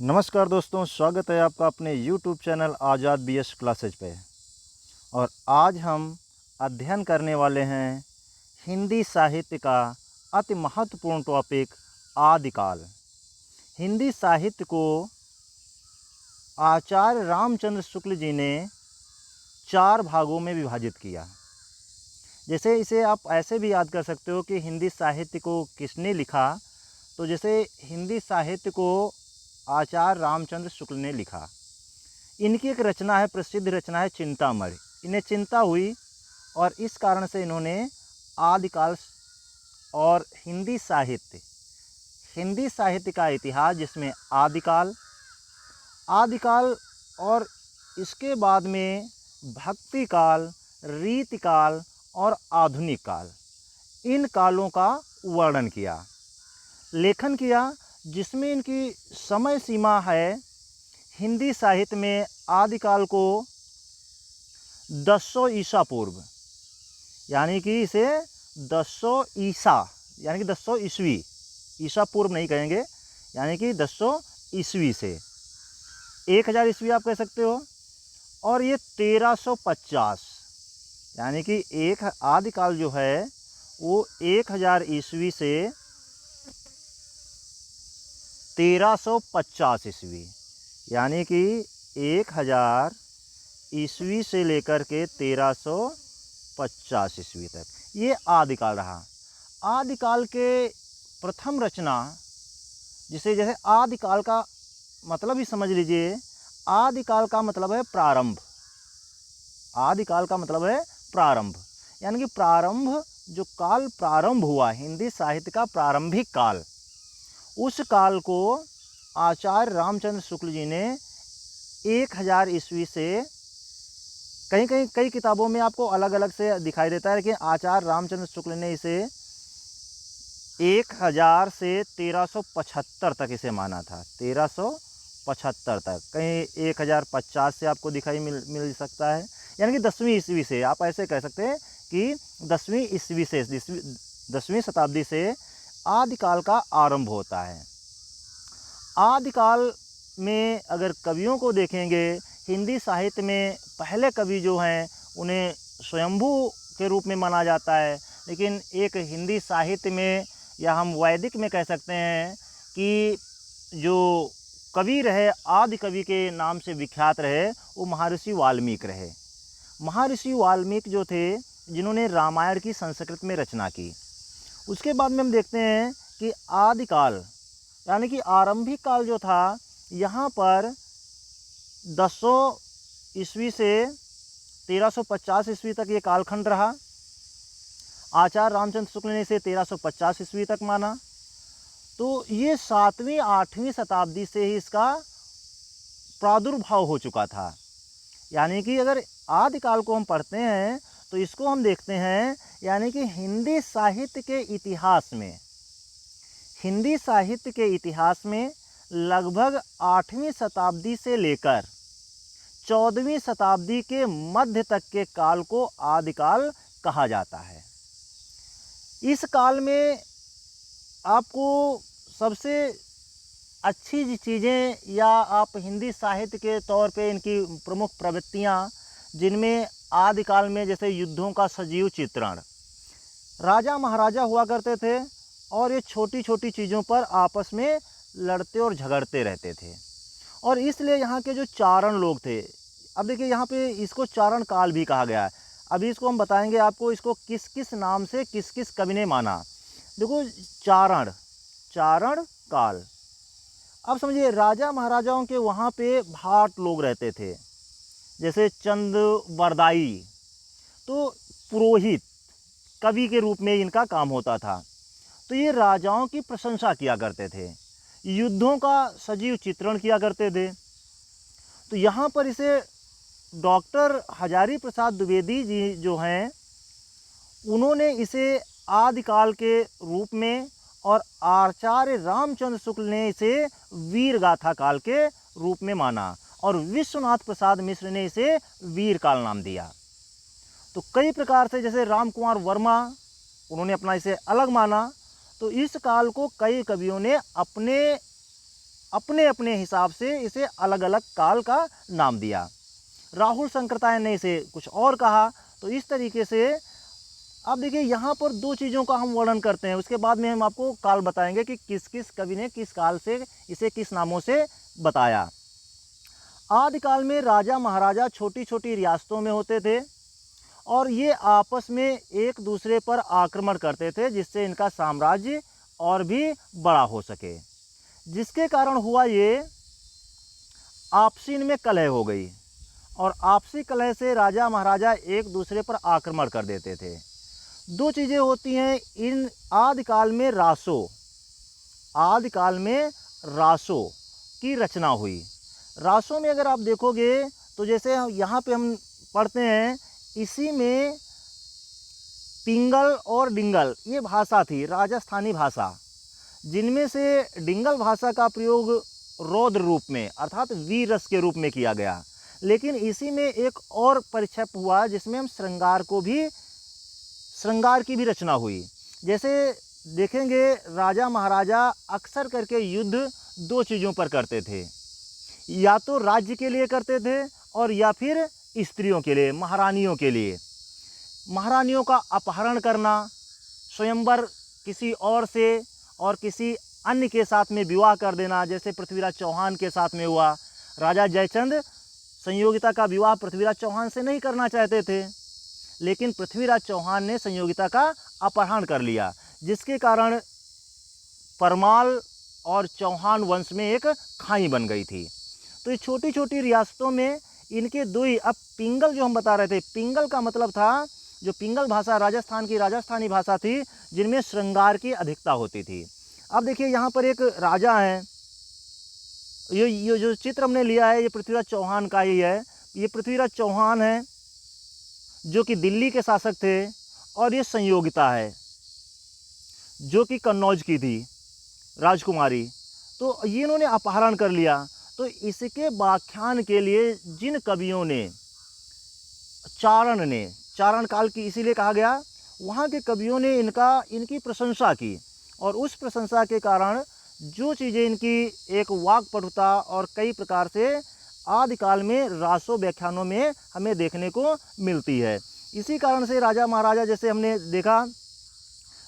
नमस्कार दोस्तों, स्वागत है आपका अपने YouTube चैनल आज़ाद BS क्लासेज पे। और आज हम अध्ययन करने वाले हैं हिंदी साहित्य का अति महत्वपूर्ण टॉपिक आदिकाल। हिंदी साहित्य को आचार्य रामचंद्र शुक्ल जी ने 4 भागों में विभाजित किया। जैसे इसे आप ऐसे भी याद कर सकते हो कि हिंदी साहित्य को किसने लिखा, तो जैसे हिंदी साहित्य को आचार्य रामचंद्र शुक्ल ने लिखा। इनकी एक रचना है, प्रसिद्ध रचना है चिंतामणि। इन्हें चिंता हुई और इस कारण से इन्होंने आदिकाल और हिंदी साहित्य का इतिहास, जिसमें आदिकाल और इसके बाद में भक्ति काल, रीति काल और आधुनिक काल, इन कालों का वर्णन किया, लेखन किया, जिसमें इनकी समय सीमा है हिंदी साहित्य में आदिकाल को 1000 ईसा पूर्व, यानी कि इसे 1000 ईसा यानी कि 1000 ईस्वी, ईसा पूर्व नहीं कहेंगे, यानी कि 1000 ईस्वी से 1000 ईस्वी आप कह सकते हो। और ये 1350 यानी कि एक आदिकाल जो है वो 1000 ईस्वी से 1350 ईस्वी, यानी कि 1000 ईस्वी से लेकर के 1350 ईस्वी तक ये आदिकाल रहा। आदिकाल के प्रथम रचना, जैसे आदिकाल का मतलब ही समझ लीजिए, आदिकाल का मतलब है प्रारंभ। आदिकाल का मतलब है प्रारंभ, यानी कि प्रारंभ, जो काल प्रारंभ हुआ हिंदी साहित्य का प्रारंभिक काल, उस काल को आचार्य रामचंद्र शुक्ल जी ने 1000 ईस्वी से, कई किताबों में आपको अलग अलग से दिखाई देता है कि आचार्य रामचंद्र शुक्ल ने इसे 1000 से 1375 तक इसे माना था। 1375 तक, कहीं 1050 से आपको दिखाई मिल सकता है, यानी कि 10वीं ईस्वी से। आप ऐसे कह सकते हैं कि 10वीं ईस्वी से, 10वीं शताब्दी से आदिकाल का आरंभ होता है। आदिकाल में अगर कवियों को देखेंगे, हिंदी साहित्य में पहले कवि जो हैं उन्हें स्वयंभू के रूप में माना जाता है, लेकिन एक हिंदी साहित्य में, या हम वैदिक में कह सकते हैं कि जो कवि रहे, आदि कवि के नाम से विख्यात रहे, वो महर्षि वाल्मीकि रहे। महर्षि वाल्मीकि जो थे, जिन्होंने रामायण की संस्कृत में रचना की। उसके बाद में हम देखते हैं कि आदिकाल यानी कि आरंभिक काल जो था, यहाँ पर 1000 ईस्वी से 1350 ईस्वी तक ये कालखंड रहा। आचार्य रामचंद्र शुक्ल ने इसे 1350 ईस्वी तक माना। तो ये 7वीं 8वीं शताब्दी से ही इसका प्रादुर्भाव हो चुका था। यानी कि अगर आदिकाल को हम पढ़ते हैं तो इसको हम देखते हैं, यानी कि हिंदी साहित्य के इतिहास में लगभग 8वीं शताब्दी से लेकर 14वीं शताब्दी के मध्य तक के काल को आदिकाल कहा जाता है। इस काल में आपको सबसे अच्छी चीज़ें, या आप हिंदी साहित्य के तौर पे इनकी प्रमुख प्रवृत्तियाँ, जिनमें आदिकाल में जैसे युद्धों का सजीव चित्रण, राजा महाराजा हुआ करते थे और ये छोटी छोटी चीज़ों पर आपस में लड़ते और झगड़ते रहते थे, और इसलिए यहाँ के जो चारण लोग थे, अब देखिए यहाँ पे इसको चारण काल भी कहा गया है। अभी इसको हम बताएंगे आपको, इसको किस किस नाम से किस किस कवि ने माना। देखो, चारण काल, अब समझिए, राजा महाराजाओं के वहाँ पे भाट लोग रहते थे, जैसे चंद वरदाई, तो पुरोहित कवि के रूप में इनका काम होता था। तो ये राजाओं की प्रशंसा किया करते थे, युद्धों का सजीव चित्रण किया करते थे। तो यहाँ पर इसे डॉक्टर हजारी प्रसाद द्विवेदी जी जो हैं, उन्होंने इसे आदिकाल के रूप में, और आचार्य रामचंद्र शुक्ल ने इसे वीर गाथा काल के रूप में माना, और विश्वनाथ प्रसाद मिश्र ने इसे वीर काल नाम दिया। तो कई प्रकार से, जैसे राम कुमार वर्मा, उन्होंने अपना इसे अलग माना। तो इस काल को कई कवियों ने अपने अपने अपने हिसाब से इसे अलग अलग काल का नाम दिया। राहुल शंकरतायन ने इसे कुछ और कहा। तो इस तरीके से अब देखिए यहाँ पर दो चीज़ों का हम वर्णन करते हैं, उसके बाद में हम आपको काल बताएंगे कि किस किस कवि ने किस काल से इसे किस नामों से बताया। आदिकाल में राजा महाराजा छोटी छोटी रियासतों में होते थे और ये आपस में एक दूसरे पर आक्रमण करते थे, जिससे इनका साम्राज्य और भी बड़ा हो सके। जिसके कारण हुआ ये आपसी इनमें कलह हो गई और आपसी कलह से राजा महाराजा एक दूसरे पर आक्रमण कर देते थे। दो चीज़ें होती हैं इन आदिकाल में। आदिकाल में रासों की रचना हुई। रासों में अगर आप देखोगे तो जैसे यहाँ पे हम पढ़ते हैं, इसी में पिंगल और डिंगल ये भाषा थी, राजस्थानी भाषा, जिनमें से डिंगल भाषा का प्रयोग रौद्र रूप में अर्थात वीर रस के रूप में किया गया। लेकिन इसी में एक और परिक्षेप हुआ जिसमें हम श्रृंगार की भी रचना हुई। जैसे देखेंगे राजा महाराजा अक्सर करके युद्ध दो चीज़ों पर करते थे, या तो राज्य के लिए करते थे और या फिर स्त्रियों के लिए, महारानियों के लिए। महारानियों का अपहरण करना, स्वयंवर किसी और से और किसी अन्य के साथ में विवाह कर देना, जैसे पृथ्वीराज चौहान के साथ में हुआ। राजा जयचंद संयोगिता का विवाह पृथ्वीराज चौहान से नहीं करना चाहते थे, लेकिन पृथ्वीराज चौहान ने संयोगिता का अपहरण कर लिया, जिसके कारण परमाल और चौहान वंश में एक खाई बन गई थी। तो ये छोटी छोटी रियासतों में इनके दो ही, अब पिंगल जो हम बता रहे थे, पिंगल का मतलब था, जो पिंगल भाषा राजस्थान की राजस्थानी भाषा थी, जिनमें श्रृंगार की अधिकता होती थी। अब देखिए यहाँ पर एक राजा है, ये जो चित्र हमने लिया है ये पृथ्वीराज चौहान का ही है। ये पृथ्वीराज चौहान है जो कि दिल्ली के शासक थे, और ये संयोगिता है जो कि कन्नौज की थी राजकुमारी। तो ये इन्होंने अपहरण कर लिया। तो इसके व्याख्यान के लिए जिन कवियों ने, चारण काल की इसीलिए कहा गया, वहाँ के कवियों ने इनकी प्रशंसा की, और उस प्रशंसा के कारण जो चीज़ें इनकी एक वाक्पटुता और कई प्रकार से आदिकाल में रासो व्याख्यानों में हमें देखने को मिलती है। इसी कारण से राजा महाराजा, जैसे हमने देखा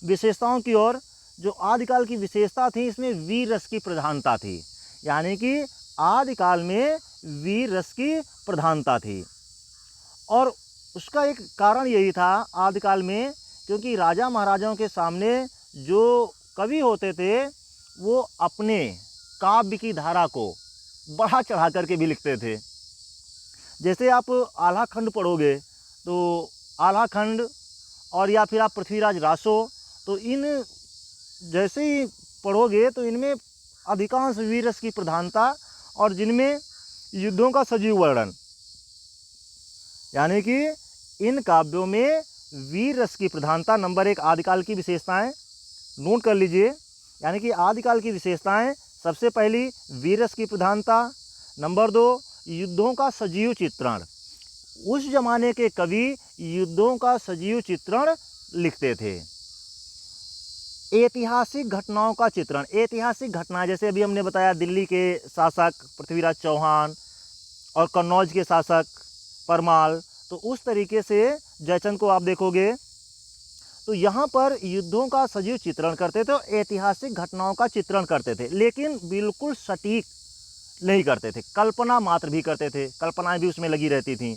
विशेषताओं की ओर, जो आदिकाल की विशेषता थी इसमें वीर रस की प्रधानता थी, यानी कि आदिकाल में वीर रस की प्रधानता थी। और उसका एक कारण यही था आदिकाल में, क्योंकि राजा महाराजाओं के सामने जो कवि होते थे वो अपने काव्य की धारा को बढ़ा चढ़ा करके भी लिखते थे। जैसे आप आल्हा खंड पढ़ोगे तो आल्हा खंड और या फिर आप पृथ्वीराज रासो, तो इन जैसे ही पढ़ोगे तो इनमें अधिकांश वीर रस की प्रधानता और जिनमें युद्धों का सजीव वर्णन, यानी कि इन काव्यों में वीर रस की प्रधानता नंबर एक आदिकाल की विशेषताएं नोट कर लीजिए। यानी कि आदिकाल की विशेषताएं, सबसे पहली वीर रस की प्रधानता, नंबर दो युद्धों का सजीव चित्रण। उस जमाने के कवि युद्धों का सजीव चित्रण लिखते थे। ऐतिहासिक घटनाओं का चित्रण, ऐतिहासिक घटना जैसे अभी हमने बताया दिल्ली के शासक पृथ्वीराज चौहान और कन्नौज के शासक परमाल, तो उस तरीके से जयचंद को आप देखोगे तो यहाँ पर युद्धों का सजीव चित्रण करते थे, ऐतिहासिक घटनाओं का चित्रण करते थे, लेकिन बिल्कुल सटीक नहीं करते थे, कल्पना मात्र भी करते थे, कल्पनाएं भी उसमें लगी रहती थीं।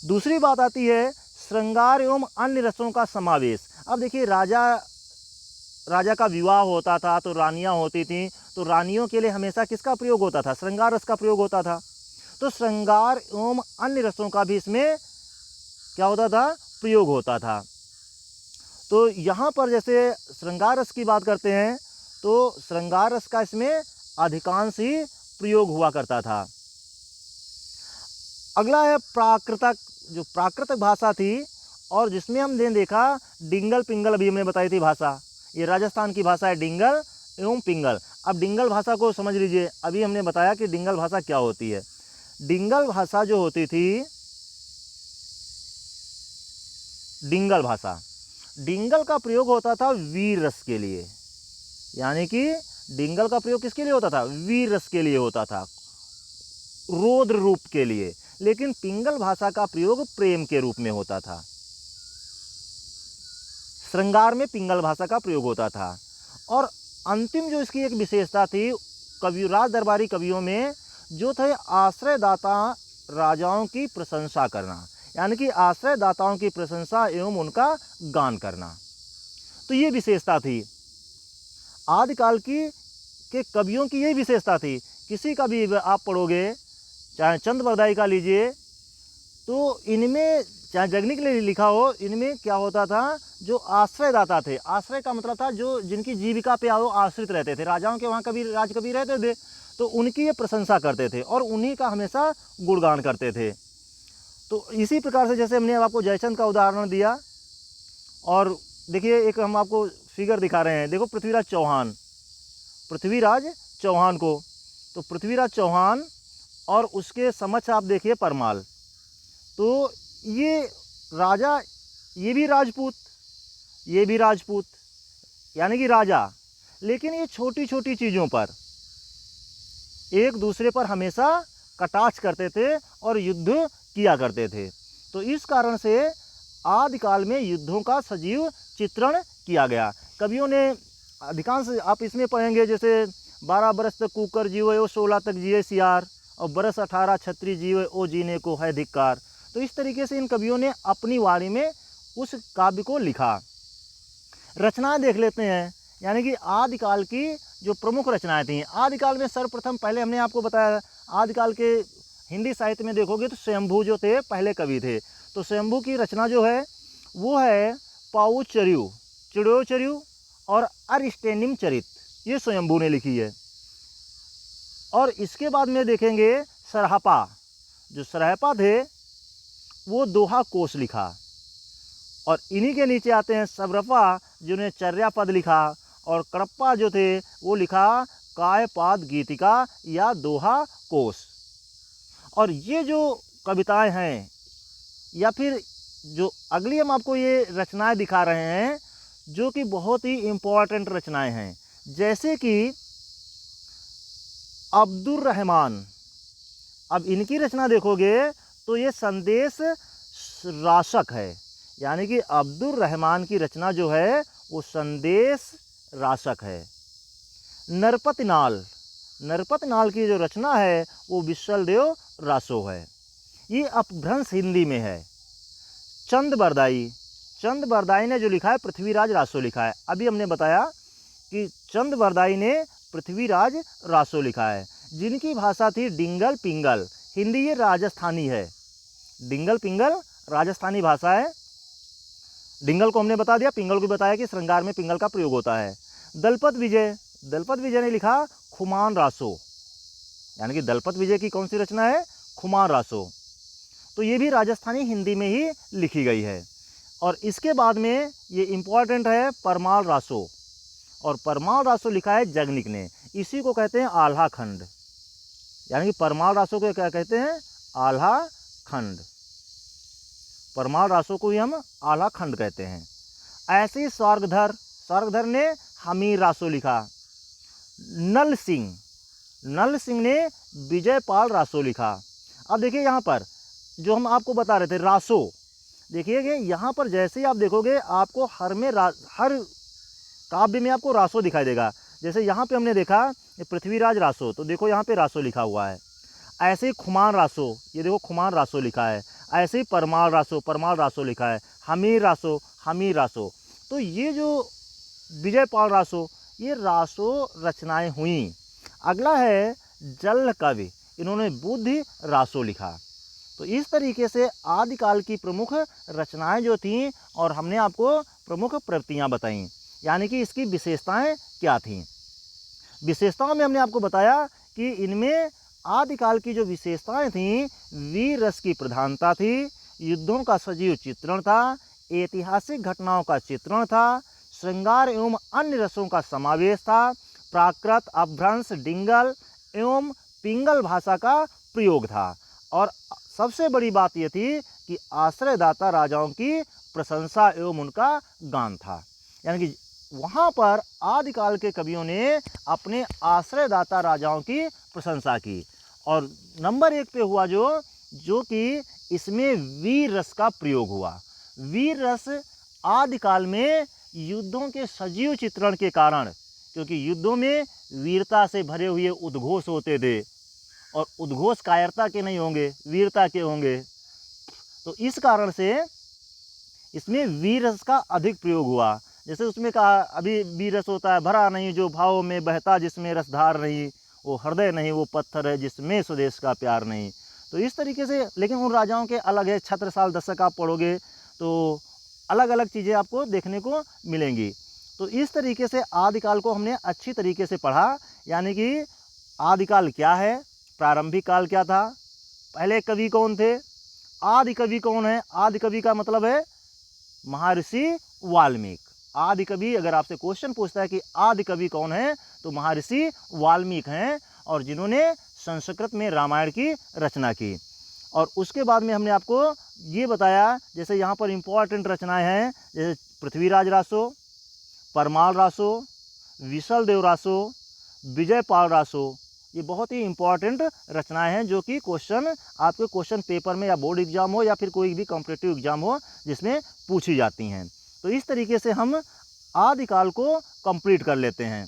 दूसरी बात आती है श्रृंगार एवं अन्य रसों का समावेश। अब देखिए राजा का विवाह होता था तो रानियां होती थीं, तो रानियों के लिए हमेशा किसका प्रयोग होता था? श्रृंगार रस का प्रयोग होता था। तो श्रृंगार एवं अन्य रसों का भी इसमें क्या होता था? प्रयोग होता था। तो यहाँ पर जैसे श्रृंगार रस की बात करते हैं तो श्रृंगार रस का इसमें अधिकांश ही प्रयोग हुआ करता था। अगला है प्राकृतक, जो प्राकृतक भाषा थी और जिसमें हमने देखा डिंगल पिंगल, अभी हमने बताई थी भाषा, ये राजस्थान की भाषा है डिंगल एवं पिंगल। अब डिंगल भाषा को समझ लीजिए, अभी हमने बताया कि डिंगल भाषा क्या होती है। डिंगल भाषा जो होती थी, डिंगल भाषा, डिंगल का प्रयोग होता था वीर रस के लिए, यानी कि डिंगल का प्रयोग किसके लिए होता था? वीर रस के लिए होता था, रौद्र रूप के लिए। लेकिन पिंगल भाषा का प्रयोग प्रेम के रूप में होता था, श्रृंगार में पिंगल भाषा का प्रयोग होता था। और अंतिम जो इसकी एक विशेषता थी, कवि राज दरबारी कवियों में जो थे आश्रयदाता राजाओं की प्रशंसा करना, यानी कि आश्रयदाताओं की प्रशंसा एवं उनका गान करना। तो ये विशेषता थी आदिकाल की के कवियों की, यही विशेषता थी। किसी का भी आप पढ़ोगे, चाहे चंद बरदाई का लीजिए, तो इनमें चाहे जगनी के लिए लिखा हो, इनमें क्या होता था, जो आश्रयदाता थे, आश्रय का मतलब था जो जिनकी जीविका पे वो आश्रित रहते थे, राजाओं के वहाँ कभी राज कभी रहते थे, तो उनकी ये प्रशंसा करते थे और उन्हीं का हमेशा गुणगान करते थे। तो इसी प्रकार से जैसे हमने आपको जयचंद का उदाहरण दिया, और देखिए एक हम आपको फिगर दिखा रहे हैं, देखो पृथ्वीराज चौहान को, तो पृथ्वीराज चौहान और उसके समक्ष आप देखिए परमाल, तो ये राजा, ये भी राजपूत, यानी कि राजा, लेकिन ये छोटी छोटी चीज़ों पर एक दूसरे पर हमेशा कटाक्ष करते थे और युद्ध किया करते थे। तो इस कारण से आदिकाल में युद्धों का सजीव चित्रण किया गया। कवियों ने अधिकांश आप इसमें पढ़ेंगे, जैसे 12 बरस तक कुकर जीवे ओ 16 तक जिए सियार, और बरस 18 छत्री जीवे ओ जीने को है धिक्कार। तो इस तरीके से इन कवियों ने अपनी वाणी में उस काव्य को लिखा। रचनाएं देख लेते हैं, यानी कि आदिकाल की जो प्रमुख रचनाएं थीं। आदिकाल में सर्वप्रथम, पहले हमने आपको बताया, आदिकाल के हिंदी साहित्य में देखोगे तो स्वयंभू जो थे पहले कवि थे। तो स्वयंभू की रचना जो है वो है पाउचर्यु, चिड़ोचर्यु और अरिस्टेनिम चरित, ये स्वयंभू ने लिखी है। और इसके बाद में देखेंगे सरहपा, जो सरहपा थे वो दोहा कोश लिखा। और इन्हीं के नीचे आते हैं सबरपा, जिन्होंने चर्या पद लिखा, और कड़प्पा जो थे वो लिखा कायपाद गीतिका या दोहा कोश। और ये जो कविताएं हैं, या फिर जो अगली हम आपको ये रचनाएं दिखा रहे हैं, जो कि बहुत ही इम्पोर्टेंट रचनाएं हैं, जैसे कि अब्दुर रहमान। अब इनकी रचना देखोगे तो ये संदेश राशक है, यानी कि अब्दुर रहमान की रचना जो है वो संदेश राशक है। नरपति नाल की जो रचना है वो विश्वलदेव रासो है, ये अपभ्रंश हिंदी में है। चंद बरदाई ने जो लिखा है पृथ्वीराज रासो लिखा है। अभी हमने बताया कि चंद बरदाई ने पृथ्वीराज रासो लिखा है, जिनकी भाषा थी डिंगल पिंगल। हिंदी ये राजस्थानी है, डिंगल पिंगल राजस्थानी भाषा है। डिंगल को हमने बता दिया, पिंगल को बताया कि श्रृंगार में पिंगल का प्रयोग होता है। दलपत विजय ने लिखा खुमान रासो, यानी कि दलपत विजय की कौन सी रचना है? खुमान रासो। तो ये भी राजस्थानी हिंदी में ही लिखी गई है। और इसके बाद में ये इम्पॉर्टेंट है परमाल रासो, और परमाल रासो लिखा है जगनिक ने। इसी को कहते हैं आल्हा खंड, यानी कि परमाल रासो को क्या कहते हैं? आल्हा खंड। परमाल रासो को ही हम आल्हा खंड कहते हैं। ऐसे ही स्वर्गधर ने हमीर रासो लिखा। नल सिंह ने विजयपाल रासो लिखा। अब देखिए यहाँ पर जो हम आपको बता रहे थे रासो, देखिए यहाँ पर जैसे ही आप देखोगे आपको हर काव्य में आपको रासो दिखाई देगा। जैसे यहाँ पे हमने देखा पृथ्वीराज रासो, तो देखो यहाँ पे रासो लिखा हुआ है। ऐसे ही खुमान रासो, ये देखो खुमान रासो लिखा है। ऐसे ही परमाल रासो लिखा है। हमीर रासो। तो ये जो विजयपाल रासो, ये रासो रचनाएं हुई। अगला है जल कवि, इन्होंने बुद्धि रासो लिखा। तो इस तरीके से आदिकाल की प्रमुख रचनाएं जो थीं, और हमने आपको प्रमुख प्रवृत्तियां बताईं, यानी कि इसकी विशेषताएं क्या थीं। विशेषताओं में हमने आपको बताया कि इनमें आदिकाल की जो विशेषताएं थीं, वीर रस की प्रधानता थी, युद्धों का सजीव चित्रण था, ऐतिहासिक घटनाओं का चित्रण था, श्रृंगार एवं अन्य रसों का समावेश था, प्राकृत, अपभ्रंश, डिंगल एवं पिंगल भाषा का प्रयोग था, और सबसे बड़ी बात यह थी कि आश्रयदाता राजाओं की प्रशंसा एवं उनका गान था। यानी कि वहाँ पर आदिकाल के कवियों ने अपने आश्रयदाता राजाओं की प्रशंसा की। और नंबर 1 पे हुआ जो कि इसमें वीर रस का प्रयोग हुआ। वीर रस आदिकाल में युद्धों के सजीव चित्रण के कारण, क्योंकि युद्धों में वीरता से भरे हुए उद्घोष होते थे और उद्घोष कायरता के नहीं होंगे, वीरता के होंगे, तो इस कारण से इसमें वीर रस का अधिक प्रयोग हुआ। जैसे उसमें कहा, अभी वीर रस होता है भरा नहीं जो भाव में बहता, जिसमें रसधार नहीं वो हृदय नहीं, वो पत्थर है जिसमें स्वदेश का प्यार नहीं। तो इस तरीके से, लेकिन उन राजाओं के अलग है। छत्रसाल दशक आप पढ़ोगे तो अलग अलग चीज़ें आपको देखने को मिलेंगी। तो इस तरीके से आदिकाल को हमने अच्छी तरीके से पढ़ा, यानी कि आदिकाल क्या है, प्रारंभिक काल क्या था, पहले कवि कौन थे, आदि कवि कौन है। आदि कवि का मतलब है महर्षि वाल्मीकि। आदि कवि, अगर आपसे क्वेश्चन पूछता है कि आदि कवि कौन है, तो महर्षि वाल्मीकि हैं, और जिन्होंने संस्कृत में रामायण की रचना की। और उसके बाद में हमने आपको ये बताया, जैसे यहाँ पर इम्पोर्टेंट रचनाएं हैं, जैसे पृथ्वीराज रासो, परमाल रासो, विशल देव रासो, विजयपाल रासो, ये बहुत ही इम्पॉर्टेंट रचनाएं हैं जो कि क्वेश्चन आपके क्वेश्चन पेपर में या बोर्ड एग्जाम हो या फिर कोई भी कॉम्पिटिटिव एग्जाम हो जिसमें पूछी जाती हैं। तो इस तरीके से हम आदिकाल को कंप्लीट कर लेते हैं।